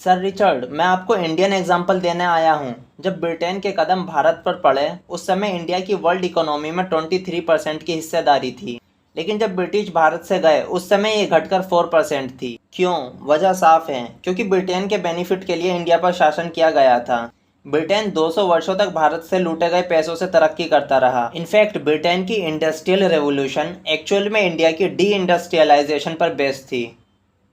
Sir Richard, मैं आपको Indian example देने आया हूँ। जब ब्रिटेन के कदम भारत पर पड़े उस समय इंडिया की वर्ल्ड इकोनॉमी में 23% की हिस्सेदारी थी। लेकिन जब ब्रिटिश भारत से गए उस समय ये घटकर 4% थी। क्यों? वजह साफ है, क्योंकि ब्रिटेन के बेनिफिट के लिए इंडिया पर शासन किया गया था। ब्रिटेन 200 वर्षों तक भारत से लूटे गए पैसों से तरक्की करता रहा। इनफैक्ट ब्रिटेन की इंडस्ट्रियल रेवोल्यूशन एक्चुअल में इंडिया की डी इंडस्ट्रियलाइजेशन पर बेस्ड थी।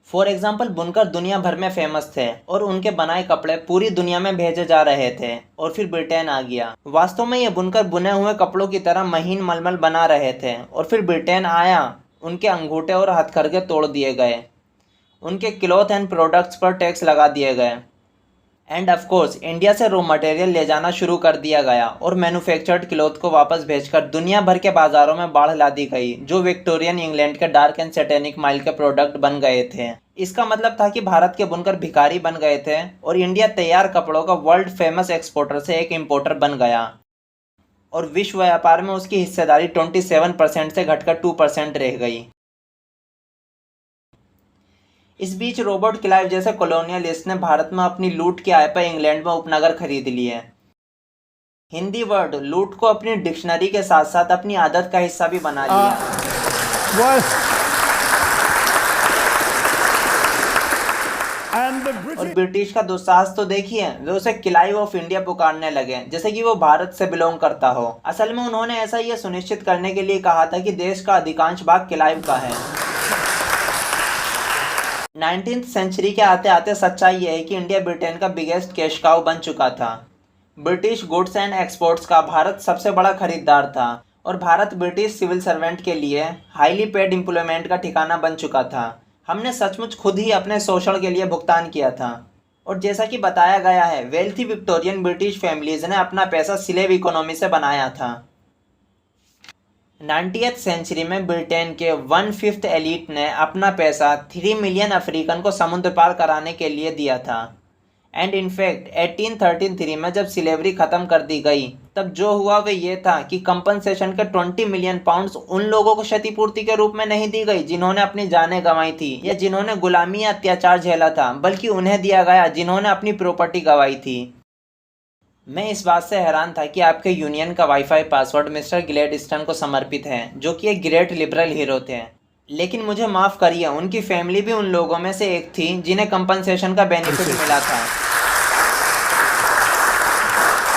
फॉर एग्जाम्पल, बुनकर दुनिया भर में फेमस थे और उनके बनाए कपड़े पूरी दुनिया में भेजे जा रहे थे। और फिर ब्रिटेन आ गया। वास्तव में ये बुनकर बुने हुए कपड़ों की तरह महीन मलमल बना रहे थे और फिर ब्रिटेन आया, उनके अंगूठे और हथकरघे तोड़ दिए गए, उनके क्लॉथ एंड प्रोडक्ट्स पर टैक्स लगा दिए गए, एंड ऑफ कोर्स इंडिया से रॉ मटेरियल ले जाना शुरू कर दिया गया और मैन्युफैक्चर्ड क्लॉथ को वापस भेजकर दुनिया भर के बाजारों में बाढ़ ला दी गई, जो विक्टोरियन इंग्लैंड के डार्क एंड सैटेनिक माइल के प्रोडक्ट बन गए थे। इसका मतलब था कि भारत के बुनकर भिखारी बन गए थे और इंडिया तैयार कपड़ों का वर्ल्ड फेमस एक्सपोर्टर से एक इम्पोर्टर बन गया और विश्व व्यापार में उसकी हिस्सेदारी 27% से घटकर 2% रह गई। इस बीच रॉबर्ट क्लाइव जैसे कॉलोनियलिस्ट ने भारत में अपनी लूट की आय पर इंग्लैंड में उपनगर खरीद लिए। हिंदी वर्ड लूट को अपनी डिक्शनरी के साथ साथ अपनी आदत का हिस्सा भी बना लिया। और ब्रिटिश का दुस्साहस तो देखिए, वे उसे क्लाइव ऑफ इंडिया पुकारने लगे जैसे कि वो भारत से बिलोंग करता हो। असल में उन्होंने ऐसा ये सुनिश्चित करने के लिए कहा था कि देश का अधिकांश भाग क्लाइव का है। 19th सेंचुरी के आते आते सच्चाई यह है कि इंडिया ब्रिटेन का बिगेस्ट कैश काउ बन चुका था। ब्रिटिश गुड्स एंड एक्सपोर्ट्स का भारत सबसे बड़ा खरीदार था और भारत ब्रिटिश सिविल सर्वेंट के लिए हाईली पेड एम्प्लॉयमेंट का ठिकाना बन चुका था। हमने सचमुच खुद ही अपने शोषण के लिए भुगतान किया था। और जैसा कि बताया गया है, वेल्थी विक्टोरियन ब्रिटिश फैमिलीज ने अपना पैसा स्लेव इकोनॉमी से बनाया था। 90th सेंचुरी में ब्रिटेन के 1/5 एलिट ने अपना पैसा 3 मिलियन अफ्रीकन को समुद्र पार कराने के लिए दिया था। एंड इनफैक्ट 1833 में जब सिलेवरी ख़त्म कर दी गई तब जो हुआ वह ये था कि कंपनसेशन के 20 मिलियन पाउंड्स उन लोगों को क्षतिपूर्ति के रूप में नहीं दी गई जिन्होंने अपनी जानें गंवाई थी या जिन्होंने गुलामी या अत्याचार झेला था, बल्कि उन्हें दिया गया जिन्होंने अपनी प्रॉपर्टी गंवाई थी। मैं इस बात से हैरान था कि आपके यूनियन का वाईफाई पासवर्ड मिस्टर ग्लेडस्टोन को समर्पित है, जो कि एक ग्रेट लिबरल हीरो थे। लेकिन मुझे माफ़ करिए, उनकी फैमिली भी उन लोगों में से एक थी जिन्हें कंपनसेशन का बेनिफिट मिला था।